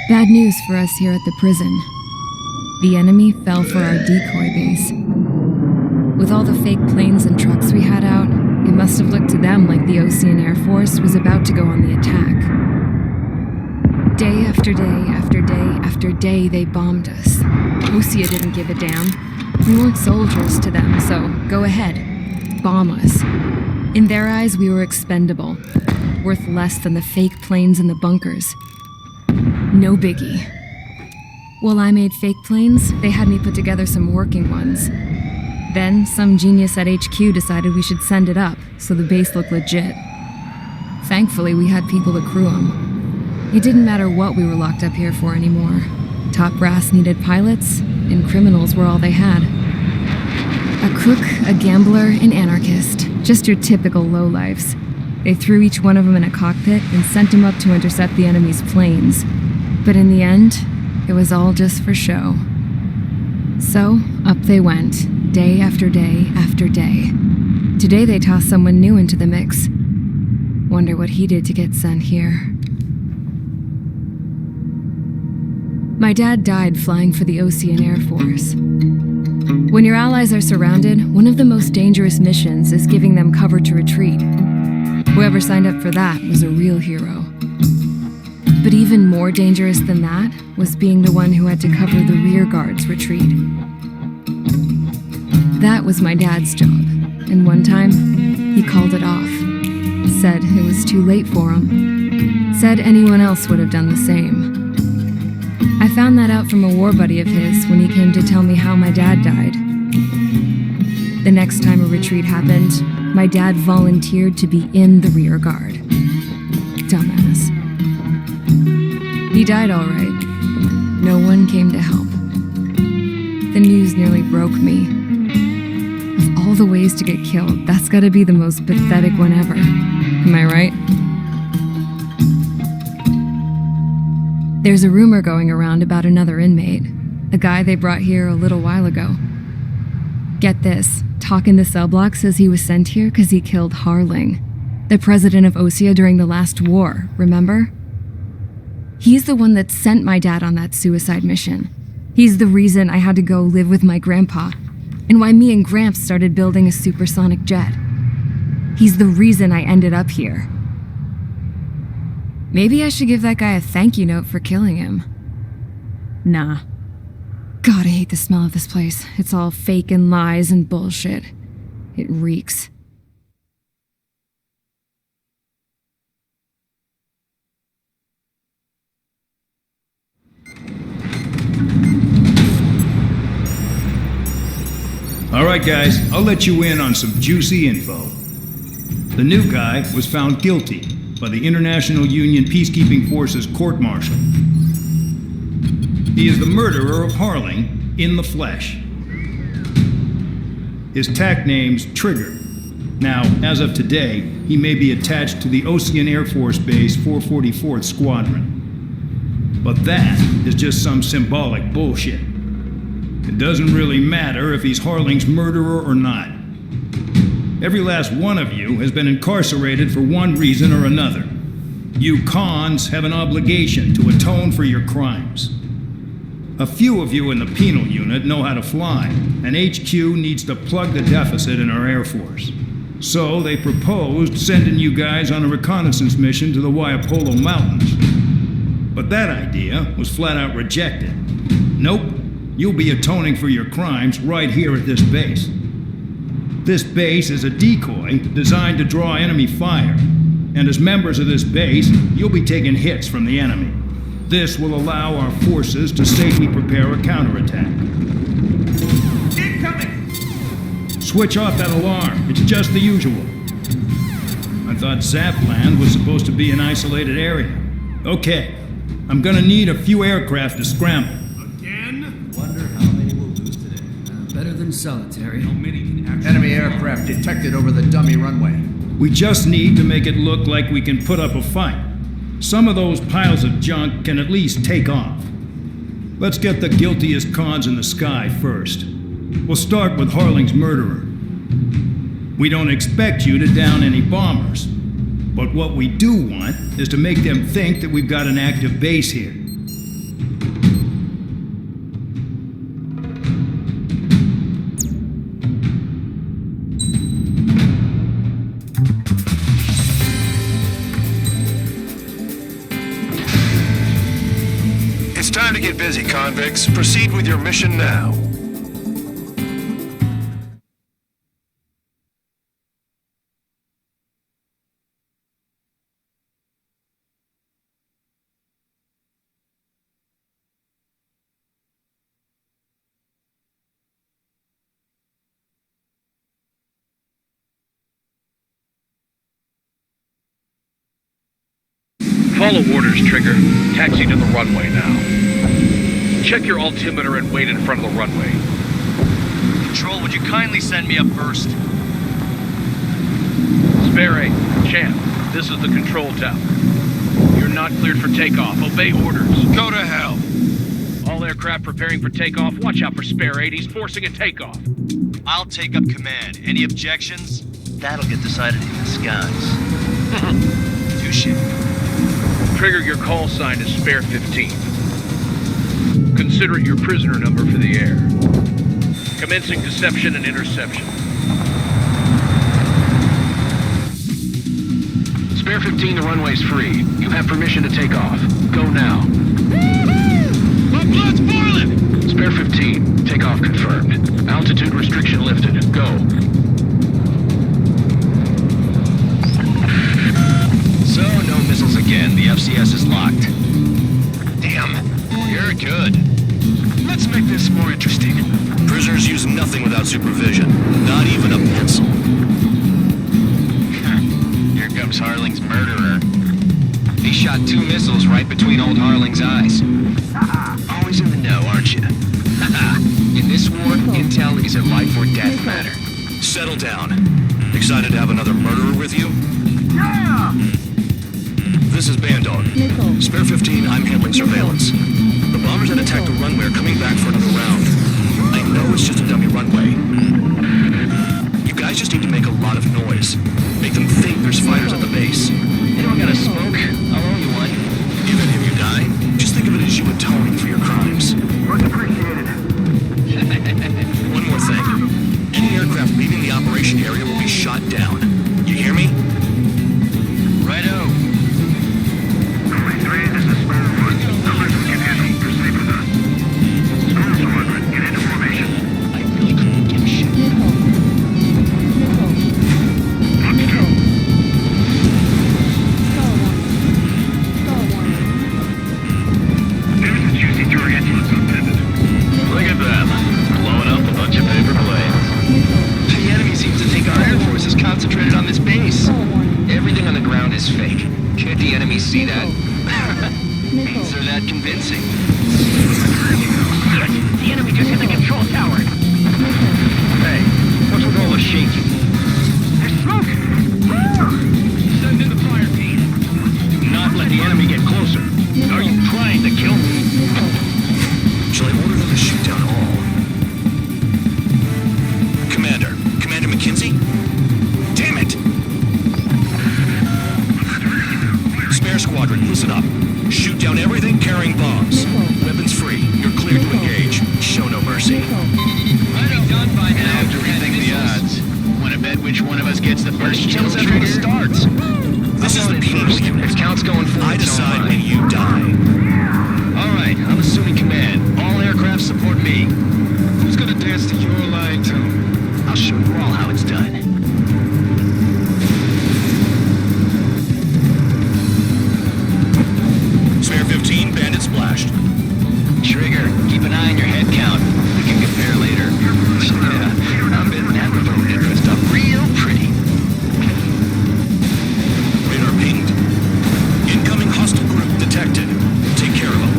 Bad news for us here at the prison. The enemy fell for our decoy base. With all the fake planes and trucks we had out, it must have looked to them like the Ocean Air Force was about to go on the attack. Day after day after day after day, they bombed us. Osea didn't give a damn. We weren't soldiers to them, so go ahead. Bomb us. In their eyes, we were expendable. Worth less than the fake planes in the bunkers. No biggie. While I made fake planes, they had me put together some working ones. Then, some genius at HQ decided we should send it up, so the base looked legit. Thankfully, we had people to crew them. It didn't matter what we were locked up here for anymore. Top brass needed pilots, and criminals were all they had. A crook, a gambler, an anarchist. Just your typical lowlifes. They threw each one of them in a cockpit and sent them up to intercept the enemy's planes. But in the end, it was all just for show. So, up they went, day after day after day. Today they tossed someone new into the mix. Wonder what he did to get sent here. My dad died flying for the Ocean Air Force. When your allies are surrounded, one of the most dangerous missions is giving them cover to retreat. Whoever signed up for that was a real hero. But even more dangerous than that was being the one who had to cover the rear guard's retreat. That was my dad's job, and one time, he called it off. Said it was too late for him. Said anyone else would have done the same. I found that out from a war buddy of his when he came to tell me how my dad died. The next time a retreat happened, my dad volunteered to be in the rear guard. Dumbass. He died all right. No one came to help. The news nearly broke me. Of all the ways to get killed, that's gotta be the most pathetic one ever. Am I right? There's a rumor going around about another inmate, a guy they brought here a little while ago. Get this, talk in the cell block says he was sent here because he killed Harling, the president of Osea during the last war, remember? He's the one that sent my dad on that suicide mission. He's the reason I had to go live with my grandpa, and why me and Gramps started building a supersonic jet. He's the reason I ended up here. Maybe I should give that guy a thank you note for killing him. Nah. God, I hate the smell of this place. It's all fake and lies and bullshit. It reeks. All right, guys, I'll let you in on some juicy info. The new guy was found guilty by the International Union Peacekeeping Forces court-martial. He is the murderer of Harling in the flesh. His tack name's Trigger. Now, as of today, he may be attached to the Ocean Air Force Base 444th Squadron. But that is just some symbolic bullshit. It doesn't really matter if he's Harling's murderer or not. Every last one of you has been incarcerated for one reason or another. You cons have an obligation to atone for your crimes. A few of you in the penal unit know how to fly, and HQ needs to plug the deficit in our Air Force. So they proposed sending you guys on a reconnaissance mission to the Waiapolo Mountains. But that idea was flat out rejected. Nope, you'll be atoning for your crimes right here at this base. This base is a decoy designed to draw enemy fire, and as members of this base, you'll be taking hits from the enemy. This will allow our forces to safely prepare a counterattack. Incoming! Switch off that alarm. It's just the usual. I thought Zapland was supposed to be an isolated area. Okay, I'm gonna need a few aircraft to scramble. Again? Wonder how many we'll lose today. Better than solitary. How many can actually... Enemy aircraft detected over the dummy runway. We just need to make it look like we can put up a fight. Some of those piles of junk can at least take off. Let's get the guiltiest cons in the sky first. We'll start with Harling's murderer. We don't expect you to down any bombers, but what we do want is to make them think that we've got an active base here. get busy, convicts. Proceed with your mission now. Follow orders, Trigger. Taxi to the runway now. Check your altimeter and wait in front of the runway. Control, would you kindly send me up first? Spare 8, Champ, this is the control tower. You're not cleared for takeoff. Obey orders. Go to hell. All aircraft preparing for takeoff. Watch out for Spare 8. He's forcing a takeoff. I'll take up command. Any objections? That'll get decided in the skies. Touche. Trigger, your call sign is Spare 15. Consider it your prisoner number for the air. Commencing deception and interception. Spare 15, the runway's free. You have permission to take off. Go now. My blood's boiling! Spare 15, takeoff confirmed. Altitude restriction lifted. Go. So, no missiles again. The FCS is locked. Damn. You're good. Let's make this more interesting. Prisoners use nothing without supervision. Not even a pencil. Here comes Harling's murderer. He shot 2 missiles right between old Harling's eyes. Always in the know, aren't you? In this war, intel is a life or death matter. Settle down. Excited to have another murderer with you? Yeah! This is Bandog. Spare 15, I'm handling surveillance. The bombers that attacked the runway are coming back for another round. I know it's just a dummy runway. You guys just need to make a lot of noise. Make them think there's fighters at the base. Anyone got a smoke? I'll owe you one. Even if you die, just think of it as you atoning for your crimes. Much appreciated. One more thing. Any aircraft leaving the operation area will be shot down. You hear me? Righto. This is Spare 1. Numbers we can handle. Proceed with us. Spare Squadron, get into formation. I really couldn't give a shit. Let's go. There's a juicy target. Look at them. Blowing up a bunch of paper planes. The enemy seems to think our Air Force is concentrated on this base. Everything on the ground is fake. Can't the enemy see that? Means they're that convincing. The enemy just hit the control tower. Hey, what's with all the shaking? There's smoke! Send in the fire team. Do not let the enemy get closer. Are you trying to kill me? Shall I order them to shoot down all? Commander McKenzie? Damn it! Spare Squadron, listen up. Shoot down everything carrying bombs. Weapons free. You're cleared to engage. Show no mercy. I'd be done by now. I have to rethink the odds. Want to bet which one of us gets the first kill trigger? Starts. This is the penal unit. If count's going for I decide when you die. All right, I'm assuming command. All aircraft support me. Who's gonna dance to your line tune? I'll show you all how it's done. Spare 15, bandit splashed. Trigger, keep an eye on your head count. We can compare later. Yeah, I've been never dressed up real pretty. Radar pinged. Incoming hostile group detected. Take care of them.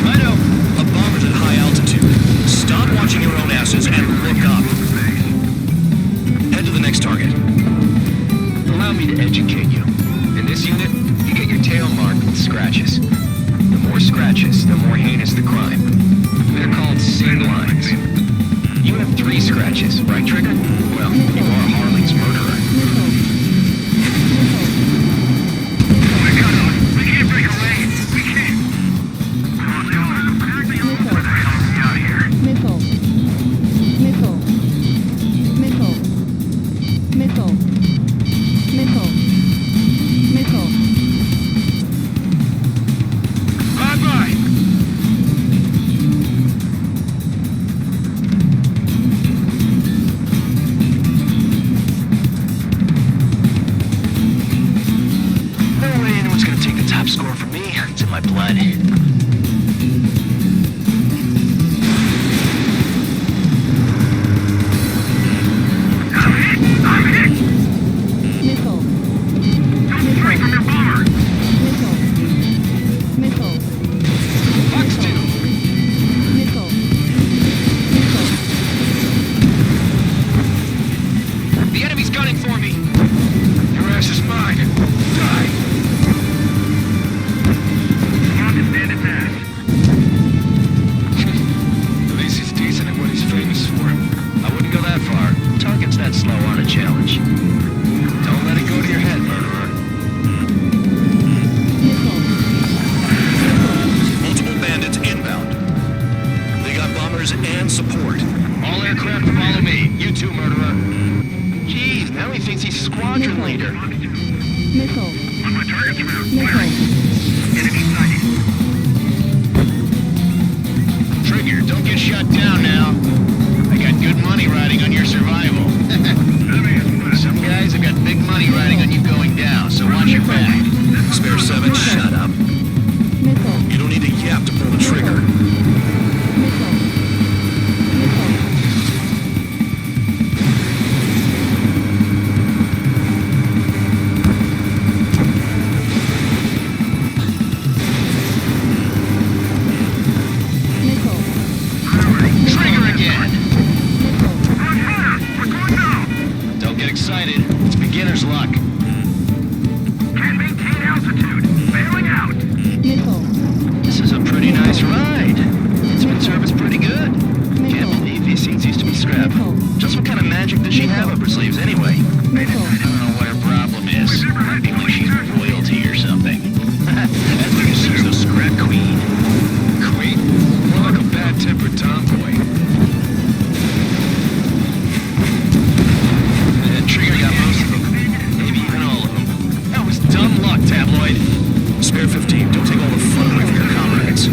Righto. A bomber's at high altitude. Stop watching your own asses and look up. Head to the next target. Allow me to educate you. In this unit, you get your tail marked with scratches. The more scratches, the more heinous the crime. They're called sin lines. You have 3 scratches, right, Trigger? Well, you are Harling's murderer. We're cut off. We can't break away. We can't. Oh, they are completely over. Where the hell are we out here? Bye-bye. my blood. I'm hit! Missile. Don't strike from your bomber! Missile. Missile. Fox 2. Missile. Missile. The enemy's gunning for me. Your ass is mine. Die. On to bandit's ass. At least he's decent at what he's famous for. I wouldn't go that far. Targets that slow aren't a challenge. Don't let it go to your head, murderer. Missile. Multiple bandits inbound. They got bombers and support. All aircraft follow me. You too, murderer. Jeez, now he thinks he's squadron leader. Missile. On my target's route. Missile. Enemy sighted. Trigger, don't get shut down now. I got good money riding on your survival. Enemy is left. Some guys have got big money riding on you going down, so watch your back. Spare 7, shut up. Missile. You don't need a yap to pull the trigger. Missile. Missile. Missile. Trigger again! Missile. On fire! We're going down! Don't get excited. It's beginner's luck. Can't maintain altitude. Bailing out. Missile. This is a pretty nice ride. Instrument service pretty good. Can't Missile. believe these seats used to be scrap. Missile. Just what kind of magic does she have up her sleeves anyway? Missile. I don't know what her problem is. Maybe like she's royalty or something. That's because she's the scrap queen. Queen? More like a bad-tempered tomboy. And Trigger got most of them. Maybe even all of them. That was dumb luck, tabloid. Spare 15, don't take all the fun away from your comrades.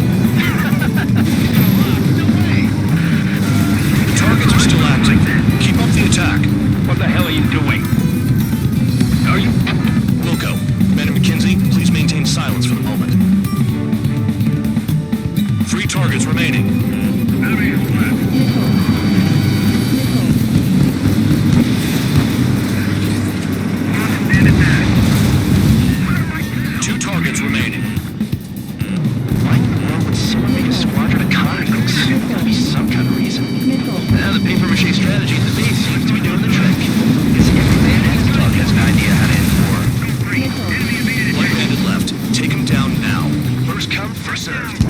No way. The targets are still active. Keep up the attack. What the hell are you doing? Are you? Wilco, Ben and McKinsey, please maintain silence for the moment. 3 targets remaining. Enemy is left. Missile. Missile. On to bandit's ass. 2 targets remaining. Why in the world would someone make a squadron of convicts? There'll be some kind of reason. Missile. Now the paper-mache strategy at the base seems to be doing the trick. Guess every bandit dog has an idea how to end war. Missile. One bandit left. Take him down now. First come, first served.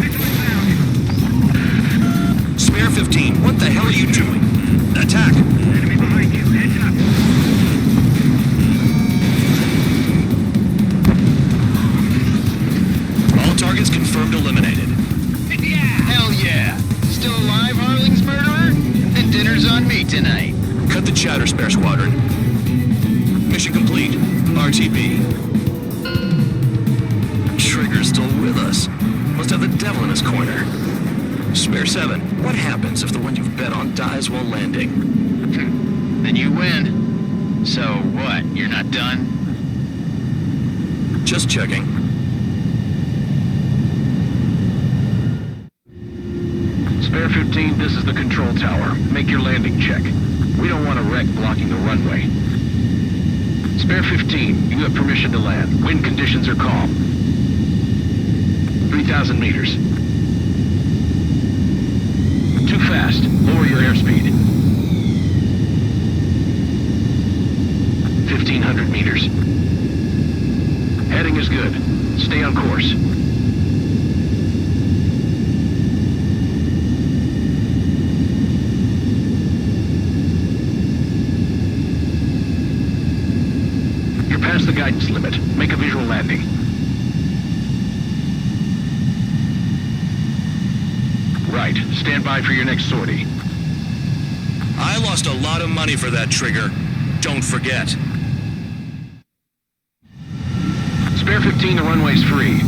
Spare 15, what the hell are you doing? Attack! Enemy behind you. Heads up. All targets confirmed eliminated. Hell yeah! Still alive, Harling's murderer? Then dinner's on me tonight. Cut the chatter, Spare Squadron. Mission complete. RTB. Trigger's still with us. Must have the devil in his corner. Spare 7, what happens if the one you've bet on dies while landing? Then you win. So what, you're not done? Just checking. Spare 15, this is the control tower. Make your landing check. We don't want a wreck blocking the runway. Spare 15, you have permission to land. Wind conditions are calm. 3,000 meters. Too fast. Lower your airspeed. 1,500 meters. Heading is good. Stay on course. You're past the guidance limit. Make a visual landing. Right. Stand by for your next sortie. I lost a lot of money for that, Trigger. Don't forget. Spare 15, the runway's free.